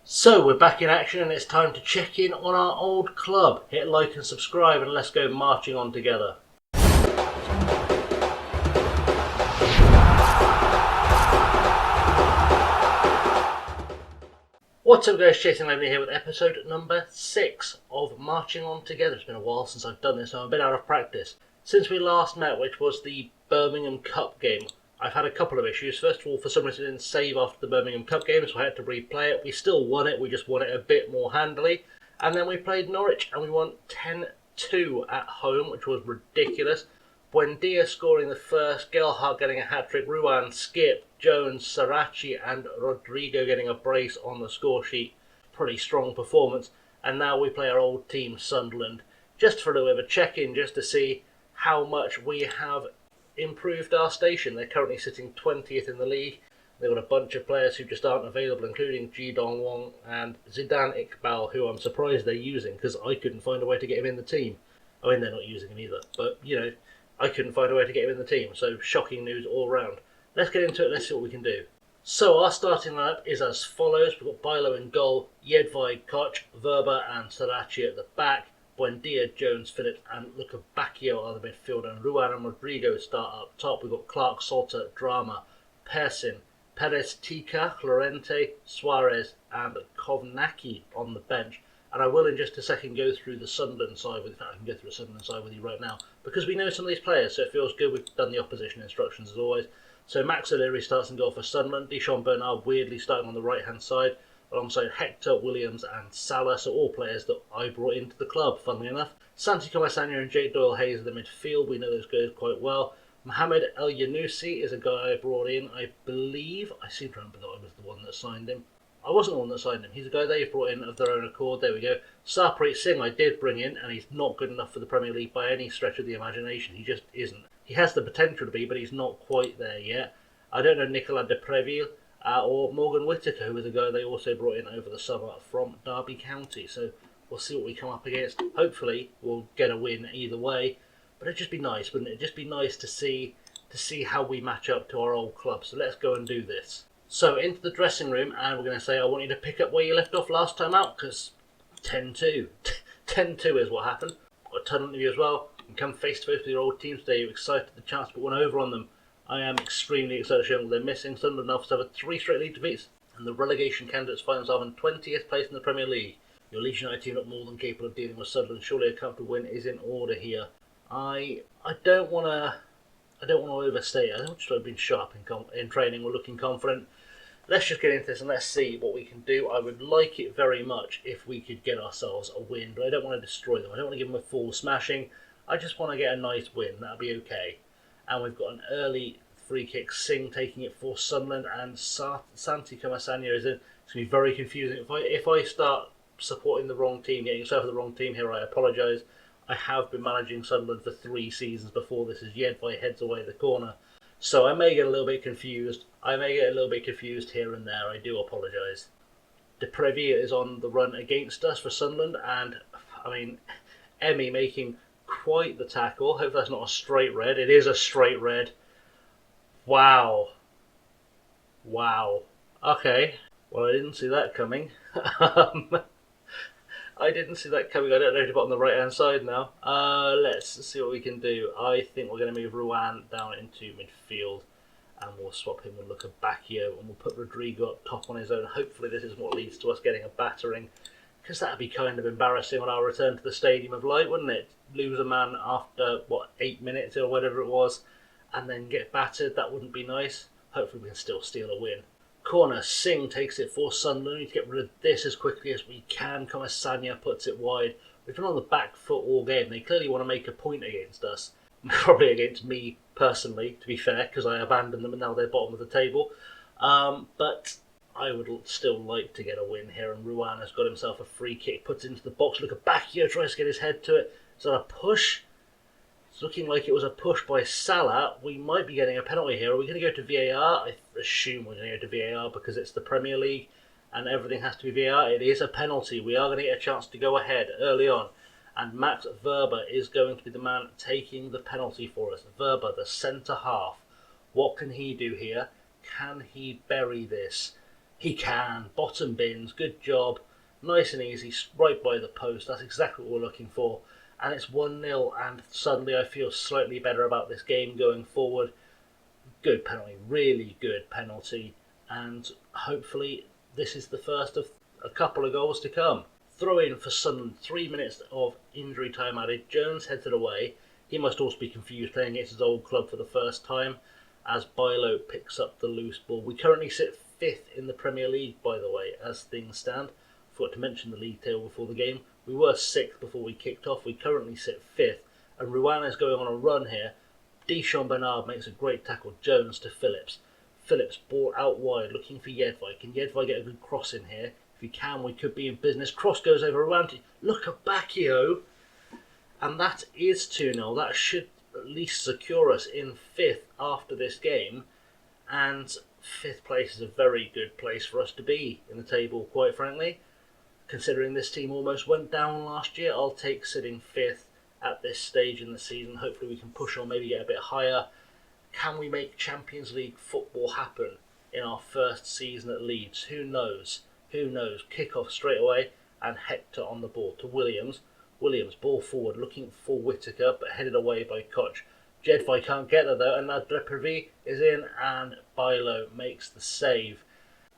So we're back in action and it's time to check in on our old club. Hit like and subscribe and let's go marching on together. What's up guys, ChasingLamely here with episode number 6 of Marching On Together. It's been a while since I've done this, so I'm a bit out of practice. Since we last met, which was the Birmingham Cup game, I've had a couple of issues. First of all, for some reason it didn't save after the Birmingham Cup game, so I had to replay it. We still won it, we just won it a bit more handily. And then we played Norwich and we won 10-2 at home, which was ridiculous. Buendia scoring the first, Gelhardt getting a hat-trick, Ruan, Skip, Jones, Sarachi and Rodrigo getting a brace on the score sheet. Pretty strong performance. And now we play our old team, Sunderland, just for a little bit of a check-in, just to see how much we have improved our station. They're currently sitting 20th in the league. They've got a bunch of players who just aren't available, including Ji Dong Wong and Zidane Iqbal, who I'm surprised they're using, because I couldn't find a way to get him in the team. I mean, they're not using him either, but, you know, I couldn't find a way to get him in the team, so shocking news all round. Let's get into it, let's see what we can do. So our starting lineup is as follows. We've got Bilo in goal, Jedvaj, Koch, Verba and Sarachi at the back. Buendia, Jones, Phillips and Luca Bacchio are the midfield, and Ruan and Rodrigo start up top. We've got Clark, Salter, Drama, Persin, Perez, Tika, Llorente, Suarez and Kovnacki on the bench. And I will in just a second go through the Sunderland side with you. In fact, I can go through the Sunderland side with you right now, because we know some of these players, so it feels good. We've done the opposition instructions as always. So Max O'Leary starts in goal for Sunderland. Deschamps Bernard weirdly starting on the right hand side, alongside Hector, Williams and Salah, so all players that I brought into the club, funnily enough. Santi Comasagna and Jake Doyle-Hayes in the midfield, we know those guys quite well. Mohamed El Yanusi is a guy I brought in, I believe. I seem to remember that I was the one that signed him. I wasn't the one that signed him. He's a guy they've brought in of their own accord. There we go. Sarpreet Singh I did bring in, and he's not good enough for the Premier League by any stretch of the imagination. He just isn't. He has the potential to be, but he's not quite there yet. I don't know Nicolas de Preville or Morgan Whittaker, who was a guy they also brought in over the summer from Derby County. So we'll see what we come up against. Hopefully we'll get a win either way. But it'd just be nice, wouldn't it? It'd just be nice to see how we match up to our old club. So let's go and do this. So into the dressing room, and we're going to say I want you to pick up where you left off last time out, because 10-2. 10-2 is what happened. Got a ton of you as well. You can come face to face with your old team today. You're excited the chance to put one over on them. I am extremely excited to show them they're missing. Sunderland now have 3 straight league defeats, and the relegation candidates find themselves in 20th place in the Premier League. Your Leeds United team look more than capable of dealing with Sunderland. Surely a comfortable win is in order here. I don't want to overstate it. I don't just want to be sharp in training or looking confident. Let's just get into this and let's see what we can do. I would like it very much if we could get ourselves a win, but I don't want to destroy them. I don't want to give them a full smashing. I just want to get a nice win. That'll be okay. And we've got an early free kick. Singh taking it for Sunderland, and Santi Comasagna is in. It's going to be very confusing. If I start supporting the wrong team, getting yourself the wrong team here, I apologise. I have been managing Sunderland for 3 seasons before this, as Jedvaj heads away the corner. So I may get a little bit confused. Here and there. I do apologise. De Preville is on the run against us for Sunderland, and I mean, Emmy making quite the tackle. Hope that's not a straight red. It is a straight red. Wow. Okay. Well, I didn't see that coming. I don't know to put on the right hand side now. Let's see what we can do. I think we're going to move Ruan down into midfield, and we'll swap him with Luca Bacchio, and we'll put Rodrigo up top on his own. Hopefully this isn't what leads to us getting a battering, because that would be kind of embarrassing on our return to the Stadium of Light, wouldn't it? Lose a man after, 8 minutes or whatever it was, and then get battered. That wouldn't be nice. Hopefully we can still steal a win. Corner, Singh takes it for Sunderland. We need to get rid of this as quickly as we can. Comasagna puts it wide. We've been on the back foot all game. They clearly want to make a point against us. Probably against me personally, to be fair, because I abandoned them and now they're bottom of the table. But I would still like to get a win here, and Ruan has got himself a free kick, puts it into the box. Look at Bacchio, tries to get his head to it. Is that a push? It's looking like it was a push by Salah. We might be getting a penalty here. Are we going to go to VAR? I assume we're going to go to VAR because it's the Premier League and everything has to be VAR. It is a penalty. We are going to get a chance to go ahead early on. And Max Verba is going to be the man taking the penalty for us. Verba, the centre half. What can he do here? Can he bury this? He can. Bottom bins. Good job. Nice and easy. Right by the post. That's exactly what we're looking for. And it's 1-0, and suddenly I feel slightly better about this game going forward. Good penalty. Really good penalty. And hopefully this is the first of a couple of goals to come. Throw in for Sunderland. 3 minutes of injury time added. Jones heads it away. He must also be confused playing against his old club for the first time as Bilo picks up the loose ball. We currently sit 5th in the Premier League, by the way, as things stand. Forgot to mention the league table before the game. We were 6th before we kicked off. We currently sit 5th. And Ruan is going on a run here. Deschamps Bernard makes a great tackle. Jones to Phillips. Phillips ball out wide looking for Jedvaj. Can Jedvaj get a good cross in here? If he can, we could be in business. Cross goes over Ruan. Look at Bacchio. And that is 2-0. That should at least secure us in 5th after this game. And 5th place is a very good place for us to be in the table, quite frankly. Considering this team almost went down last year, I'll take sitting 5th at this stage in the season. Hopefully we can push on, maybe get a bit higher. Can we make Champions League football happen in our first season at Leeds? Who knows? Who knows? Kick off straight away, and Hector on the ball to Williams. Williams, ball forward, looking for Whittaker, but headed away by Koch. Jedvaj can't get there though, and now Deprivy is in, and Bilo makes the save.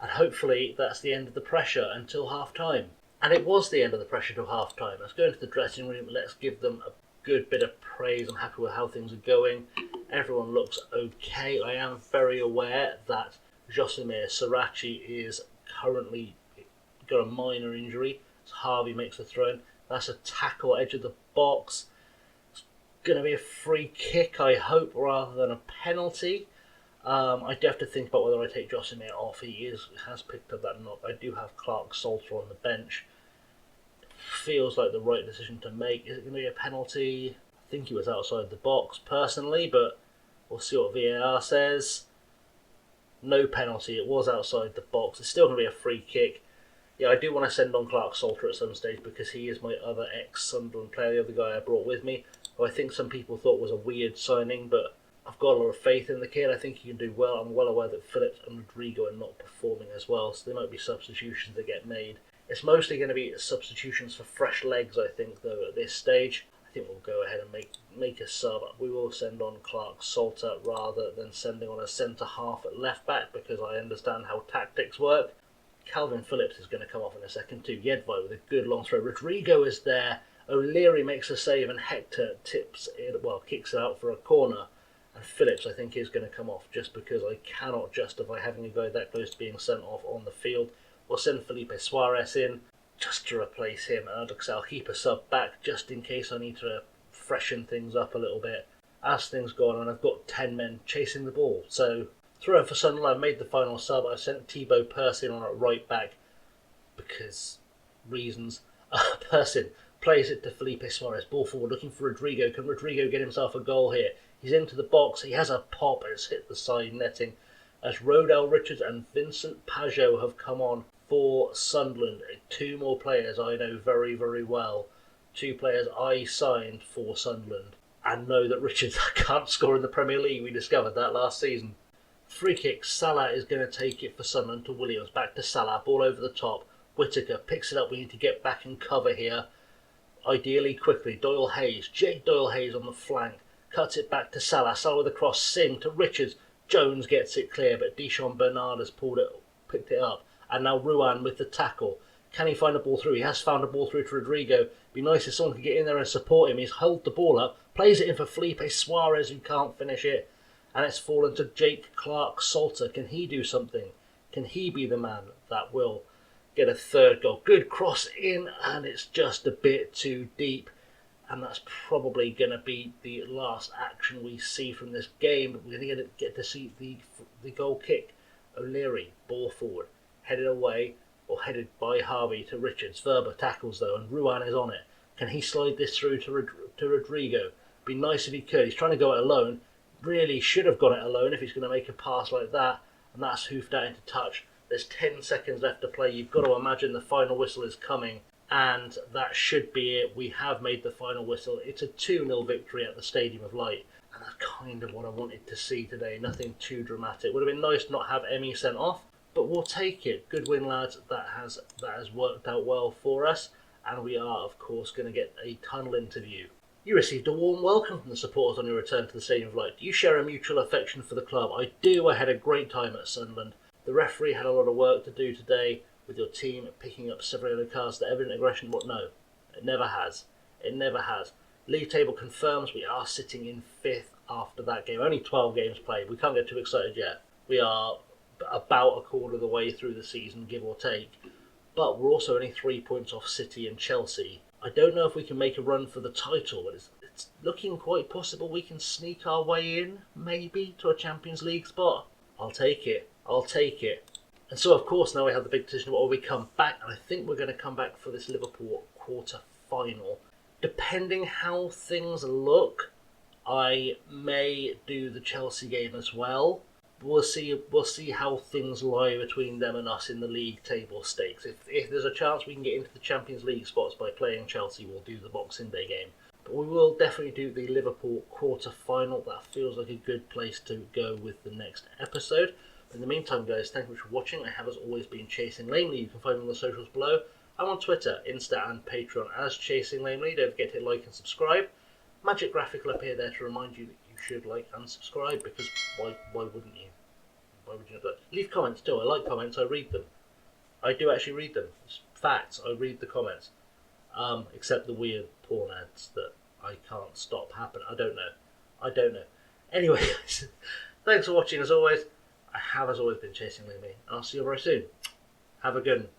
And hopefully that's the end of the pressure until half-time. And it was the end of the pressure until half-time. Let's go into the dressing room, let's give them a good bit of praise. I'm happy with how things are going. Everyone looks okay. I am very aware that Josimir Sirachi is currently got a minor injury. As Harvey makes the throw-in. That's a tackle edge of the box. It's going to be a free kick, I hope, rather than a penalty. I do have to think about whether I take Josimir off. He has picked up that knock. I do have Clark Salter on the bench. Feels like the right decision to make. Is it going to be a penalty? I think he was outside the box personally, but we'll see what VAR says. No penalty. It was outside the box. It's still going to be a free kick. Yeah, I do want to send on Clark Salter at some stage because he is my other ex-Sunderland player, the other guy I brought with me, who I think some people thought was a weird signing, but I've got a lot of faith in the kid. I think he can do well. I'm well aware that Phillips and Rodrigo are not performing as well, so there might be substitutions that get made. It's mostly going to be substitutions for fresh legs, I think, though, at this stage. I think we'll go ahead and make a sub. We will send on Clark Salter rather than sending on a centre-half at left-back because I understand how tactics work. Calvin Phillips is going to come off in a second too. Jedvaj with a good long throw. Rodrigo is there. O'Leary makes a save and Hector kicks it out for a corner. And Phillips, I think, is going to come off just because I cannot justify having a guy that close to being sent off on the field. We'll send Felipe Suarez in just to replace him. And I'll keep a sub back just in case I need to freshen things up a little bit. As things go on, and I've got 10 men chasing the ball. So throw in for Sunderland. I made the final sub. I sent Thibaut Persin on at right back because reasons. Persin plays it to Felipe Suarez. Ball forward, looking for Rodrigo. Can Rodrigo get himself a goal here? He's into the box. He has a pop and it's hit the side netting. As Rodell Richards and Vincent Pajot have come on for Sunderland. 2 more players I know very, very well. 2 players I signed for Sunderland. And know that Richards can't score in the Premier League. We discovered that last season. Free kick. Salah is going to take it for Sunderland to Williams. Back to Salah. Ball over the top. Whittaker picks it up. We need to get back and cover here. Ideally quickly. Doyle Hayes. Jake Doyle Hayes on the flank. Cuts it back to Salah. Salah with a cross. Singh to Richards. Jones gets it clear, but Deschamps Bernard has picked it up. And now Ruan with the tackle. Can he find a ball through? He has found a ball through to Rodrigo. Be nice if someone could get in there and support him. He's held the ball up. Plays it in for Felipe Suarez, who can't finish it. And it's fallen to Jake Clark Salter. Can he do something? Can he be the man that will get a 3rd goal? Good cross in, and it's just a bit too deep. And that's probably going to be the last action we see from this game. But we're going to get to see the goal kick. O'Leary, ball forward, headed away, or headed by Harvey to Richards. Verba tackles though, and Ruan is on it. Can he slide this through to Rodrigo? Be nice if he could. He's trying to go it alone. Really should have got it alone if he's going to make a pass like that. And that's hoofed out into touch. There's 10 seconds left to play. You've got to imagine the final whistle is coming. And that should be it. We have made the final whistle. It's a 2-0 victory at the Stadium of Light. And that's kind of what I wanted to see today. Nothing too dramatic. Would have been nice not to have Emmy sent off. but we'll take it. Good win, lads. That has worked out well for us, and we are, of course, going to get a tunnel interview. You received a warm welcome from the supporters on your return to the Stadium of Light. Do you share a mutual affection for the club? I do. I had a great time at Sunderland. The referee had a lot of work to do today with your team picking up several yellow cards. The evident aggression, what? No, it never has. It never has. League table confirms we are sitting in 5th after that game. Only 12 games played. We can't get too excited yet. We are about a quarter of the way through the season, give or take. But we're also only 3 points off City and Chelsea. I don't know if we can make a run for the title, but it's looking quite possible we can sneak our way in, maybe, to a Champions League spot. I'll take it. I'll take it. And so, of course, now we have the big decision about will we come back, and I think we're going to come back for this Liverpool quarter-final. Depending how things look, I may do the Chelsea game as well. We'll see how things lie between them and us in the league table stakes. If there's a chance we can get into the Champions League spots by playing Chelsea, we'll do the Boxing Day game. But we will definitely do the Liverpool quarter-final. That feels like a good place to go with the next episode. In the meantime, guys, thank you for watching. I have, as always, been Chasing Lamely. You can find me on the socials below. I'm on Twitter, Insta and Patreon as Chasing Lamely. Don't forget to hit like and subscribe. Magic graphic will appear there to remind you that you should like and subscribe, because why wouldn't you? Why would you not do that? Leave comments too. I like comments. I read them. I do actually read them. It's facts. I read the comments. Except the weird porn ads that I can't stop happening. I don't know. Anyway, guys, thanks for watching as always. I have, as always, been Chasing Lamely, and I'll see you very soon. Have a good one.